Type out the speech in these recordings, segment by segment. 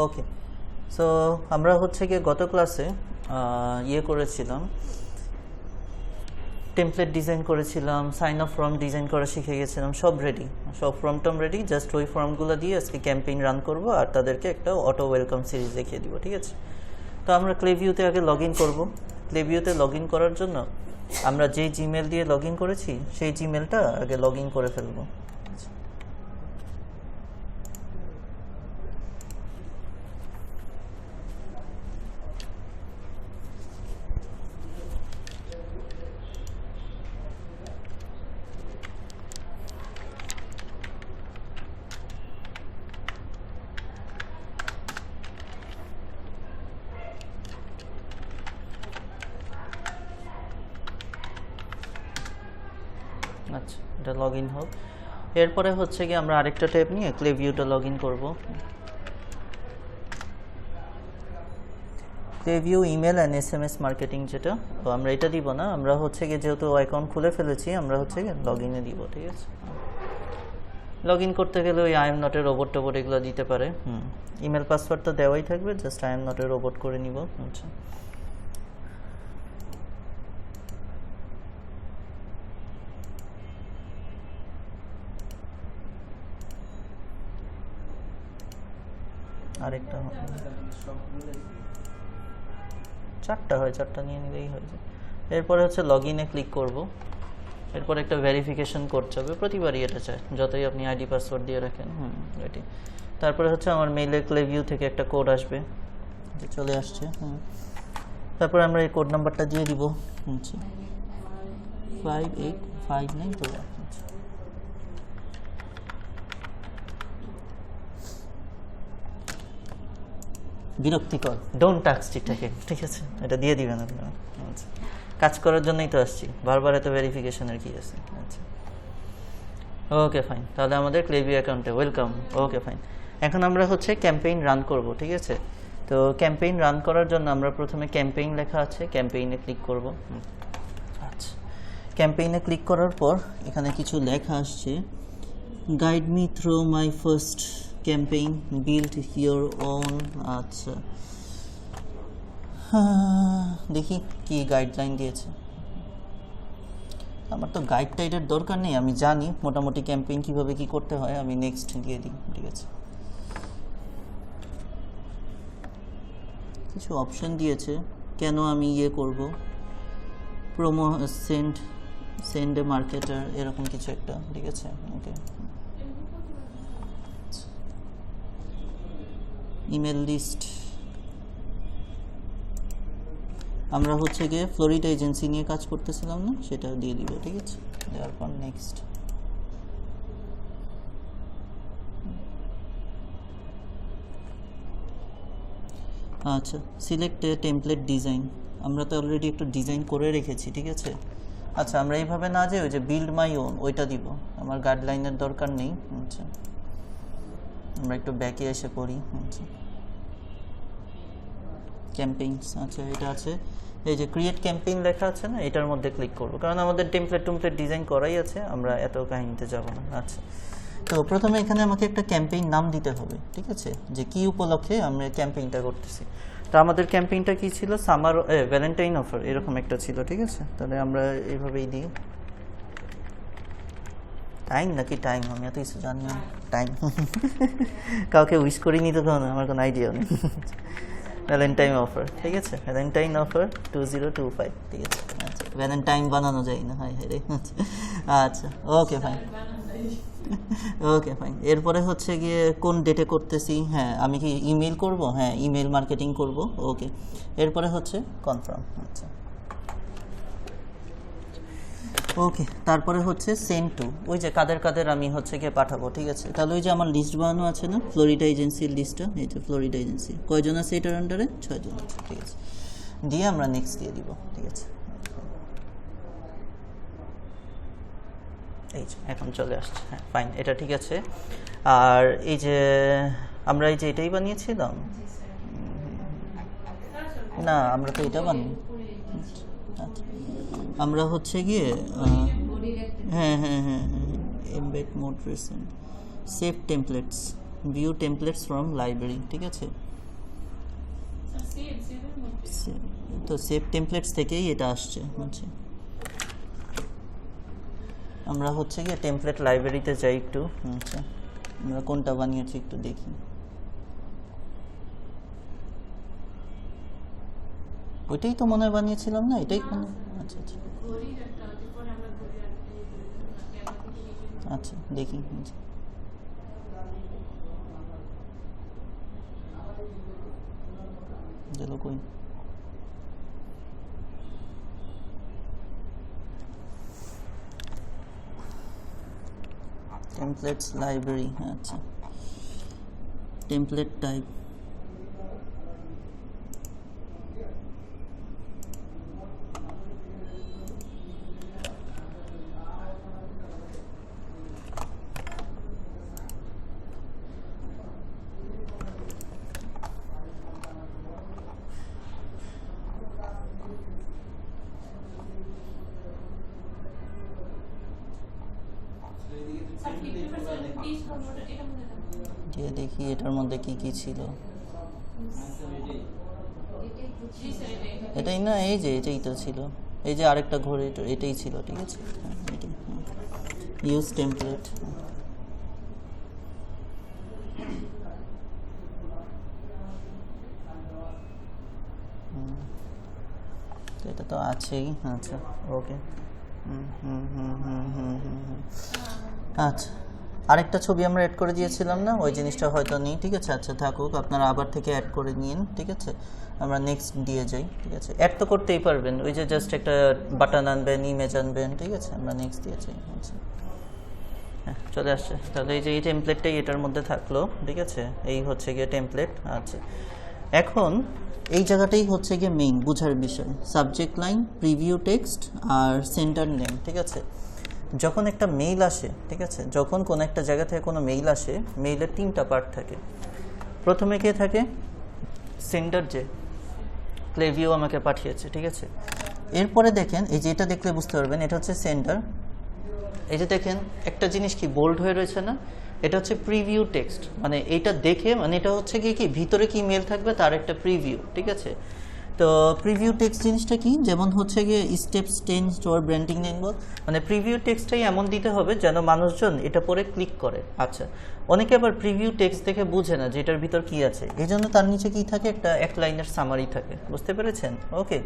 ওকে, so আমরা হচ্ছে গিয়ে গত ক্লাসে করেছিলাম, টেমপ্লেট ডিজাইন করেছিলাম, সাইন অফ ফর্ম ডিজাইন করা শিখে গেছিলাম, সব রেডি, সব ফর্ম টম রেডি। জাস্ট ওই ফর্মগুলো দিয়ে আজকে ক্যাম্পেইন রান করব আর তাদেরকে একটা অটো ওয়েলকাম সিরিজ দেখিয়ে দিব, ঠিক আছে? তো আমরা ক্লেভিউতে আগে লগ ইন করবো। ক্লেভিউতে লগ ইন করার জন্য আমরা যেই জিমেল দিয়ে লগ ইন করেছি সেই জিমেলটা আগে লগ ইন করে ফেলবো। আচ্ছা, এটা লগ ইন হোক। এরপরে হচ্ছে কি আমরা আরেকটা ট্যাব নিয়ে ক্লেভিউটা লগ ইন করবো। ক্লেভিউ ইমেল অ্যান্ড SMS মার্কেটিং, যেটা, তো আমরা এটা দিব না, আমরা হচ্ছে গিয়ে যেহেতু অ্যাকাউন্ট খুলে ফেলেছি আমরা হচ্ছে গিয়ে লগ ইনে দিব, ঠিক আছে? লগ ইন করতে গেলে ওই I am not a robot টোবট এগুলো দিতে পারে। ইমেল পাসওয়ার্ড তো দেওয়াই থাকবে, just I am not a robot করে নিব। আচ্ছা, আরেকটা চারটা হয়, চারটা নিয়ে নিলেই হয়ে যায়। এরপরে হচ্ছে লগ ইনে ক্লিক করব। এরপর একটা ভেরিফিকেশন কোড চাবে, প্রতিবারই এটা চায় যতই আপনি আইডি পাসওয়ার্ড দিয়ে রাখেন। এটি তারপরে হচ্ছে আমার মেইলে ক্লেভিউ থেকে একটা কোড আসবে, যে চলে আসছে। তারপরে আমরা এই কোড নাম্বারটা দিয়ে দিব, 5859 তো। বিরক্তিকর, ডোন্ট টাচ এটাকে, ঠিক আছে? এটা দিয়ে দিবেন আপনারা। আচ্ছা, কাজ করার জন্যই তো আসছি, বারবার এত ভেরিফিকেশনের কি আছে? আচ্ছা, ওকে ফাইন, তাহলে আমাদের ক্লেভিউ অ্যাকাউন্টে ওয়েলকাম। ওকে ফাইন, এখন আমরা হচ্ছে ক্যাম্পেইন রান করব, ঠিক আছে? তো ক্যাম্পেইন রান করার জন্য আমরা প্রথমে ক্যাম্পেইন লেখা আছে, ক্যাম্পেইনে ক্লিক করব। আচ্ছা, ক্যাম্পেইনে ক্লিক করার পর এখানে কিছু লেখা আসছে, guide me through my first campaign, build your own. আচ্ছা, দেখি কি গাইডলাইন দিয়েছে। আমার তো গাইড টাইডের দরকার নেই, আমি জানি মোটামুটি ক্যাম্পেইন কীভাবে কী করতে হয়। আমি নেক্সট দিয়ে দিই, ঠিক আছে? কিছু অপশন দিয়েছে, কেন আমি করব, প্রোমো, সেন্ড এ মার্কেটার, এরকম কিছু একটা, ঠিক আছে? ওকে, ইমেল লিস্ট, আমরা হচ্ছে গিয়ে ফ্লোরিডা এজেন্সি নিয়ে কাজ করতেছিলাম না, সেটা দিয়ে দিব, ঠিক আছে? দেওয়ার পর নেক্সট। আচ্ছা, সিলেক্ট এ টেমপ্লেট ডিজাইন, আমরা তো অলরেডি একটু ডিজাইন করে রেখেছি, ঠিক আছে? আচ্ছা, আমরা এইভাবে না যে ওই যে বিল্ড মাই ওন ওইটা দিব, আমার গাইডলাইনের দরকার নেই। আচ্ছা, আমরা একটু ব্যাকে এসে করি। আচ্ছা, ক্যাম্পেইনস, আচ্ছা এটা আছে, এই যে ক্রিয়েট ক্যাম্পেইন লেখা আছে না, এটার মধ্যে ক্লিক করব, কারণ আমাদের টেমপ্লেট ডিজাইন করাই আছে, আমরা এত কাহিনীতে যাব না। আচ্ছা, তো প্রথমে এখানে আমাকে একটা ক্যাম্পেইন নাম দিতে হবে, ঠিক আছে? যে কি উপলক্ষে আমরা ক্যাম্পেইনটা করতেছি। তো আমাদের ক্যাম্পেইনটা কি ছিল, সামার ভ্যালেন্টাইন অফার এরকম একটা ছিল, ঠিক আছে? তাহলে আমরা এইভাবেই দিই। টাইম নাকি টাইম, আমি এত কিছু জানি না। টাইম কাউকে উইশ করিনি তো, তখন আমার কোনো আইডিয়া নেই। ভ্যালেন্টাইন অফার, ঠিক আছে? ভ্যালেন্টাইন অফার 2025, ঠিক আছে? আচ্ছা, ভ্যালেন্টাইন বানানো যায় না, হাই হাই রে। আচ্ছা, ওকে ফাইন, ওকে ফাইন। এরপরে হচ্ছে গিয়ে কোন ডেটে করতেছি, হ্যাঁ আমি কি ইমেল করব, হ্যাঁ ইমেল মার্কেটিং করব, ওকে। এরপরে হচ্ছে কনফার্ম। আচ্ছা, ওকে, তারপরে হচ্ছে সেন্ড টু, ওই যে কাদের কাদের আমি হচ্ছে গিয়ে পাঠাবো, ঠিক আছে? তাহলে ওই যে আমার লিস্ট বানানো আছে না, ফ্লোরিডা এজেন্সির লিস্টটা, এই যে ফ্লোরিডা এজেন্সি, কয়জন আছে এটার আন্ডারে? 6 জন আছে, ঠিক আছে? দিয়ে আমরা নেক্সট দিয়ে দিব, ঠিক আছে? এই যে এখন চলে আসছে, হ্যাঁ ফাইন, এটা ঠিক আছে। আর এই যে আমরা এই যে এটাই বানিয়েছিলাম না, আমরা তো এটা বানাই। আচ্ছা, আমরা হচ্ছে গিয়ে হ্যাঁ হ্যাঁ হ্যাঁ হ্যাঁ embed mode recent save templates, view templates from library, ঠিক আছে। তো সেভ টেমপ্লেটস থেকেই এটা আসছে হচ্ছে। আমরা হচ্ছে গিয়ে টেমপ্লেট লাইব্রেরিতে যাই একটু, আচ্ছা আমরা কোনটা বানিয়েছি একটু দেখি। ওইটাই তো মনে হয় বানিয়েছিলাম না, এটাই কোনো, আচ্ছা আচ্ছা আচ্ছা দেখি। চলো কই টেমপ্লেটস লাইব্রেরি, আচ্ছা টেমপ্লেট টাইপ, দেখি এটার মধ্যে কি কি ছিল। এটাই না, এই যে এটাই তো ছিল, এই যে আরেকটা ঘড়ি এটাই ছিল, ঠিক আছে। ইউজ টেমপ্লেট, এটা তো আছেই, আচ্ছা ওকে। আচ্ছা আরেকটা ছবি আমরা অ্যাড করে দিয়েছিলাম না, ওই জিনিসটা হয়তো নেই, ঠিক আছে। আচ্ছা থাকুক, আপনারা আবার থেকে অ্যাড করে নিন, ঠিক আছে। আমরা নেক্সট দিয়ে যাই, ঠিক আছে। অ্যাড তো করতেই পারবেন, ওই যে জাস্ট একটা বাটন আনবেন, ইমেজ আনবেন, ঠিক আছে। আমরা নেক্সট দিয়ে যাই, আচ্ছা হ্যাঁ চলে আসছে। তাহলে এই যে এই টেমপ্লেটটাই এটার মধ্যে থাকলো, ঠিক আছে। এই হচ্ছে গিয়ে টেমপ্লেট, আচ্ছা। এখন এই জায়গাটাই হচ্ছে গিয়ে মেইন বুঝার বিষয়, সাবজেক্ট লাইন, প্রিভিউ টেক্সট আর সেন্টার নেম, ঠিক আছে। যখন একটা মেইল আসে, ঠিক আছে, যখন কোনো একটা জায়গা থেকে কোনো মেইল আসে, মেইলের 3টা পার্ট থাকে। প্রথমে কে থাকে? সেন্ডার, যে ক্লেভিও আমাকে পাঠিয়েছে, ঠিক আছে। এরপরে দেখেন, এই যে এটা দেখলে বুঝতে পারবেন, এটা হচ্ছে সেন্ডার। এই যে দেখেন একটা জিনিস কি বোল্ড হয়ে রয়েছে না, এটা হচ্ছে প্রিভিউ টেক্সট, মানে এইটা দেখে, মানে এটা হচ্ছে কি ভিতরে কি মেল থাকবে তার একটা প্রিভিউ, ঠিক আছে। তো প্রিভিউ টেক্সট জিনিসটা কি, যেমন হচ্ছে গিয়ে স্টেপস 10 টুয়ার ব্র্যান্ডিং নেমবল, মানে প্রিভিউ টেক্সটটাই এমন দিতে হবে যেন মানুষজন এটা পরে ক্লিক করে। আচ্ছা অনেকে আবার প্রিভিউ টেক্সট দেখে বুঝে না যে এটার ভিতর কি আছে, এই জন্য তার নিচে কি থাকে, একটা এক লাইনের সামারি থাকে, বুঝতে পেরেছেন? ওকে,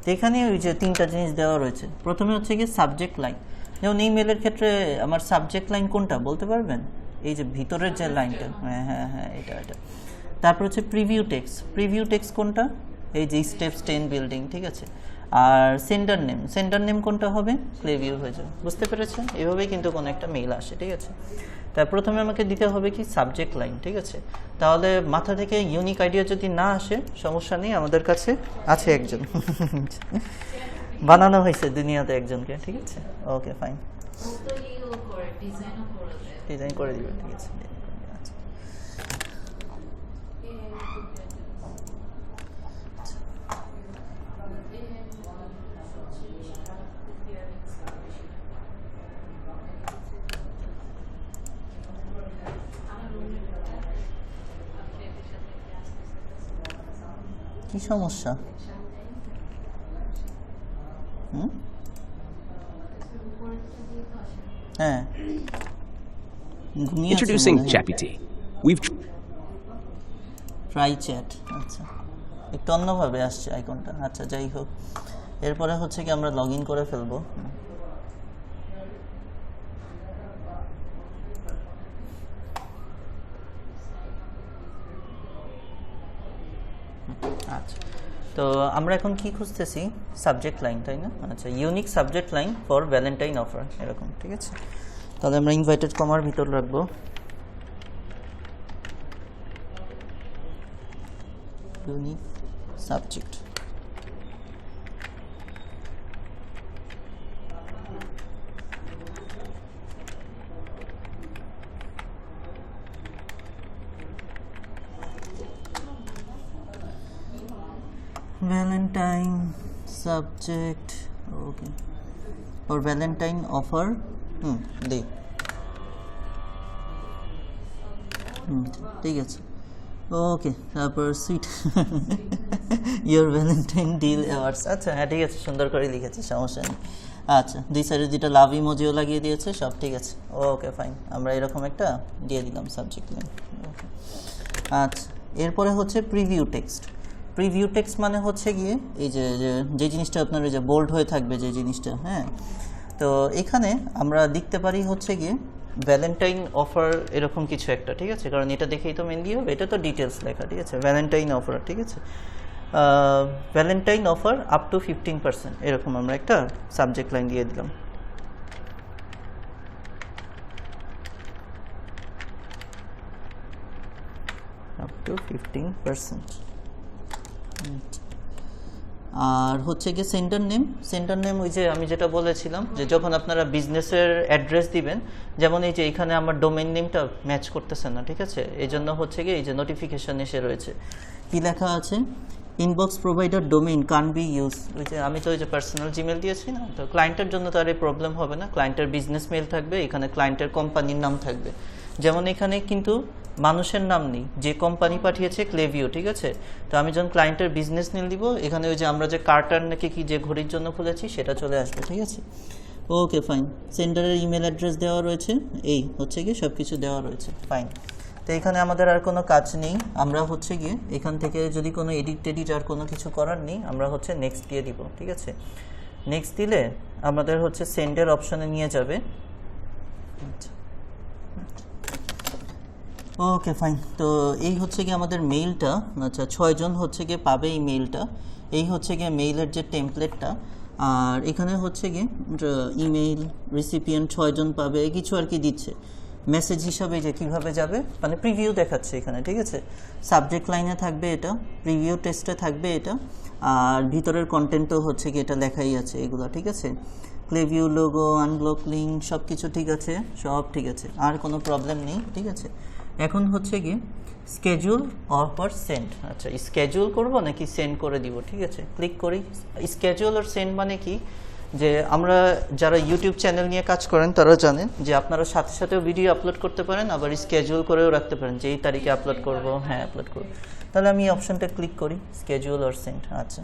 তো এখানে ওই যে 3টা জিনিস দেওয়া রয়েছে। প্রথমে হচ্ছে গিয়ে সাবজেক্ট লাইন, যেমন এই মেলের ক্ষেত্রে আমার সাবজেক্ট লাইন কোনটা বলতে পারবেন? এই যে ভিতরের যে লাইনটা, হ্যাঁ হ্যাঁ হ্যাঁ এটা এটা। তারপর হচ্ছে প্রিভিউ টেক্সট, প্রিভিউ টেক্সট কোনটা? এই যে স্টেপস 10 বিল্ডিং, ঠিক আছে। আর সেন্ডার নেম, সেন্ডার নেম কোনটা হবে? ক্লেভিউ হয়ে যাবে, বুঝতে পেরেছেন? এভাবেই কিন্তু কোনো একটা মেইল আসে, ঠিক আছে। তার প্রথমে আমাকে দিতে হবে কি সাবজেক্ট লাইন, ঠিক আছে। তাহলে মাথা থেকে ইউনিক আইডিয়া যদি না আসে সমস্যা নেই, আমাদের কাছে আছে একজন বানানো হয়েছে দুনিয়াতে একজনকে, ঠিক আছে। ওকে ফাইন, ডিজাইন করে দিবে, ঠিক আছে। কি সমস্যা? হ্যাঁ Introducing ChatGPT. We've try chat, আচ্ছা একটু অন্যভাবে আসছে আইকনটা, আচ্ছা যাই হোক। এরপরে হচ্ছে কি আমরা লগ ইন করে ফেলবো। আচ্ছা তো আমরা এখন কি খুঁজতেছি? সাবজেক্ট লাইন, তাই না? আচ্ছা unique subject line for Valentine offer, এরকম, ঠিক আছে। তাহলে আমরা ইনভাইটেড কমার ভিতর রাখবো unique subject. Valentine subject, okay, for Valentine offer day. ঠিক আছে ওকে তারপর sweet your Valentine deal awards আচ্ছা হ্যাঁ ঠিক আছে সুন্দর করে লিখেছে সমস্যা নেই আচ্ছা দুই সাইডে দুইটা লাভ ইমোজিও লাগিয়ে দিয়েছে সব ঠিক আছে ওকে ফাইন আমরা এরকম একটা দিয়ে দিলাম সাবজেক্ট লাইন ওকে আচ্ছা এরপরে হচ্ছে প্রিভিউ টেক্সট মানে হচ্ছে গিয়ে এই যে জিনিসটা আপনার ওই যে বোল্ড হয়ে থাকবে যে জিনিসটা হ্যাঁ তো এখানে আমরা লিখতে পারি হচ্ছে গিয়ে ভ্যালেন্টাইন অফার এরকম কিছু একটা ঠিক আছে কারণ এটা দেখেই তো মেনলি হবে এটা তো ডিটেলস লেখা ঠিক আছে ভ্যালেন্টাইন অফার ঠিক আছে ভ্যালেন্টাইন অফার আপ টু 15% এরকম আমরা একটা সাবজেক্ট লাইন দিয়ে দিলাম আপ টু 15% আর হচ্ছে গিয়ে সেন্টার নেম ওই যে আমি যেটা বলেছিলাম যে যখন আপনারা বিজনেসের অ্যাড্রেস দিবেন যেমন এই যে এখানে আমার ডোমেইন নেমটা ম্যাচ করতেছে না ঠিক আছে এই জন্য হচ্ছে গিয়ে এই যে নোটিফিকেশন এসে রয়েছে কি লেখা আছে ইনবক্স প্রোভাইডার ডোমেইন কান বি ইউজ ওই যে আমি তো ওই যে পার্সোনাল জিমেল দিয়েছি না তো ক্লায়েন্টের জন্য তো আর এই প্রবলেম হবে না ক্লায়েন্টের বিজনেস মেল থাকবে এখানে ক্লায়েন্টের কোম্পানির নাম থাকবে যেমন এখানে কিন্তু মানুষের নাম নেই যে কোম্পানি পাঠিয়েছে ক্লেভিও ঠিক আছে তো আমি যখন ক্লায়েন্টের বিজনেস মেল দিব এখানে ওই যে আমরা যে কার্টার নাকি কি যে ঘড়ির জন্য খুলেছি সেটা চলে আসবে ঠিক আছে ওকে ফাইন সেন্টারের ইমেল অ্যাড্রেস দেওয়া রয়েছে এই হচ্ছে গিয়ে সব কিছু দেওয়া রয়েছে ফাইন তো এখানে আমাদের আর কোনো কাজ নেই আমরা হচ্ছে গিয়ে এখান থেকে যদি কোনো এডিট আর কোনো কিছু করার নেই আমরা হচ্ছে নেক্সট দিয়ে দিব ঠিক আছে নেক্সট দিলে আমাদের হচ্ছে সেন্ডের অপশনে নিয়ে যাবে ওকে ফাইন তো এই হচ্ছে গিয়ে আমাদের মেইলটা আচ্ছা 6 জন হচ্ছে গিয়ে পাবে এই মেইলটা এই হচ্ছে গিয়ে মেইলের যে টেমপ্লেটটা আর এখানে হচ্ছে গিয়ে ইমেইল রিসিপিয়েন্ট 6 জন পাবে কিছু আর কি দিচ্ছে মেসেজ হিসাবে যে কিভাবে যাবে মানে প্রিভিউ দেখাচ্ছে এখানে ঠিক আছে সাবজেক্ট লাইনে থাকবে এটা প্রিভিউ টেক্সটে থাকবে এটা আর ভিতরের কন্টেন্টও হচ্ছে কি এটা লেখাই আছে এগুলো ঠিক আছে ক্লেভিউ লোগো আনব্লক লিঙ্ক সব কিছু ঠিক আছে সব ঠিক আছে আর কোনো প্রবলেম নেই ঠিক আছে এখন হচ্ছে কি স্কেজুল অর সেন্ড আচ্ছা স্কেজুল করব নাকি সেন্ড করে দিব ঠিক আছে ক্লিক করি স্কেজুল আর সেন্ড মানে কি যে আমরা যারা ইউটিউব চ্যানেল নিয়ে কাজ করেন তারা জানেন যে আপনারা সাথে সাথেও ভিডিও আপলোড করতে পারেন আবার স্কেজুল করেও রাখতে পারেন যে এই তারিখে আপলোড করব হ্যাঁ আপলোড করব তাহলে আমি এই অপশনটা ক্লিক করি স্কেজুল অর সেন্ড আচ্ছা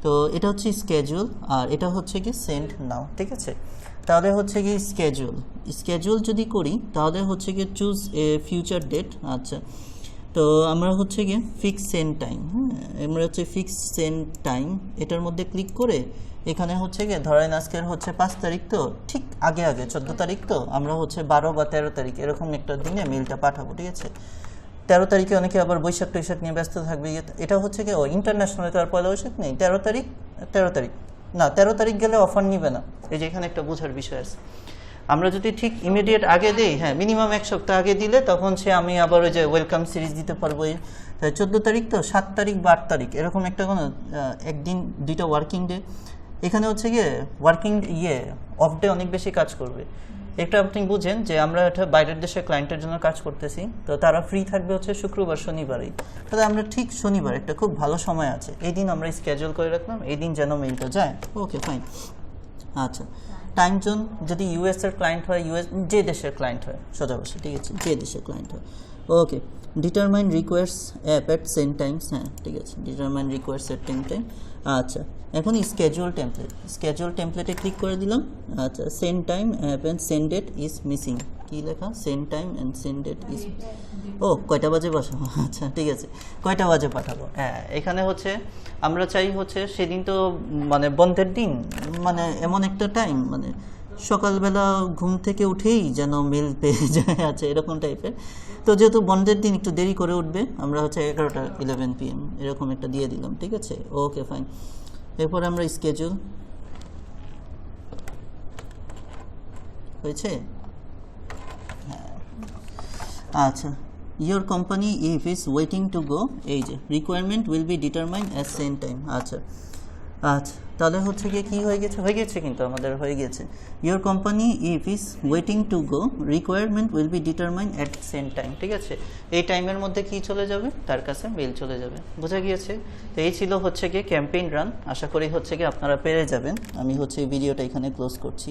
তো এটা হচ্ছে স্কেজুল আর এটা হচ্ছে কি সেন্ড নাও ঠিক আছে তাহলে হচ্ছে কি স্কেজুল যদি করি তাহলে হচ্ছে কি চুজ এ ফিউচার ডেট আচ্ছা তো আমরা হচ্ছে কি ফিক্স সেন্ড টাইম হ্যাঁ আমরা হচ্ছে ফিক্স সেন্ড টাইম এটার মধ্যে ক্লিক করে এখানে হচ্ছে গিয়ে ধরেন আজকের হচ্ছে 5 তারিখ তো ঠিক আগে 14 তারিখ তো আমরা হচ্ছে 12 বা 13 তারিখ এরকম একটা দিনে মেলটা পাঠাবো ঠিক আছে 13 তারিখে অনেকে আবার বৈশাখ নিয়ে ব্যস্ত থাকবে এটা হচ্ছে কি ইন্টারন্যাশনালে তো আর পয়লা বৈশাখ নেই 13 তারিখ না 13 তারিখ গেলে অফার নিবে না এই যে এখানে একটা বোঝার বিষয় আছে আমরা যদি ঠিক ইমিডিয়েট আগে দেই হ্যাঁ মিনিমাম 1 সপ্তাহ আগে দিলে তখন আমি আবার ওই যে ওয়েলকাম সিরিজ দিতে পারবো 14 তারিখ তো 7 তারিখ বা 8 তারিখ এরকম একটা কোনো একদিন দুইটা ওয়ার্কিং ডে এখানে হচ্ছে গিয়ে ওয়ার্কিং অফ ডে অনেক বেশি কাজ করবে একটা আপনি বুঝেন যে আমরা এটা বাইরের দেশের ক্লায়েন্টের জন্য কাজ করতেছি তো তারা ফ্রি থাকবে হচ্ছে শুক্রবার শনিবারই তাহলে আমরা ঠিক শনিবার একটা খুব ভালো সময় আছে এই দিন আমরা স্কেজুল করে রাখলাম এই দিন যেন মেইলটা যায় ওকে ফাইন আচ্ছা টাইম জোন যদি ইউএস এর ক্লায়েন্ট হয় যে দেশের ক্লায়েন্ট হয় সোজা বসে ঠিক আছে যে দেশের ক্লায়েন্ট হয় okay determine requires app at send times হ্যাঁ ঠিক আছে determine requires at send time আচ্ছা এখন স্কেজুল টেমপ্লেটে ক্লিক করে দিলাম আচ্ছা send time app and send date is missing কি লেখা send time and send date is কয়টা বাজে পাঠাবো আচ্ছা ঠিক আছে কয়টা বাজে পাঠাবো হ্যাঁ এখানে হচ্ছে আমরা চাই হচ্ছে সেদিন তো মানে বন্ধের দিন মানে এমন একটা টাইম মানে সকালবেলা ঘুম থেকে উঠেই যেন মেল পেয়ে যায় আছে এরকম টাইপের তো যেহেতু বন্ধের দিন একটু দেরি করে উঠবে আমরা হচ্ছে 11 PM এরকম একটা দিয়ে দিলাম ঠিক আছে ওকে ফাইন এরপর আমরা স্কেজুল হয়েছে আচ্ছা your company if is waiting to go এই যে requirement will be determine at send time আচ্ছা তাহলে হচ্ছে গিয়ে কী হয়ে গেছে কিন্তু আমাদের হয়ে গেছে your company if is waiting to go requirement will be determine at send time ঠিক আছে এই টাইমের মধ্যে কি চলে যাবে তার কাছে মেল চলে যাবে বোঝা গিয়েছে তো এই ছিল হচ্ছে গিয়ে ক্যাম্পেইন রান আশা করি হচ্ছে গিয়ে আপনারা পেরে যাবেন আমি হচ্ছে এই ভিডিওটা এখানে ক্লোজ করছি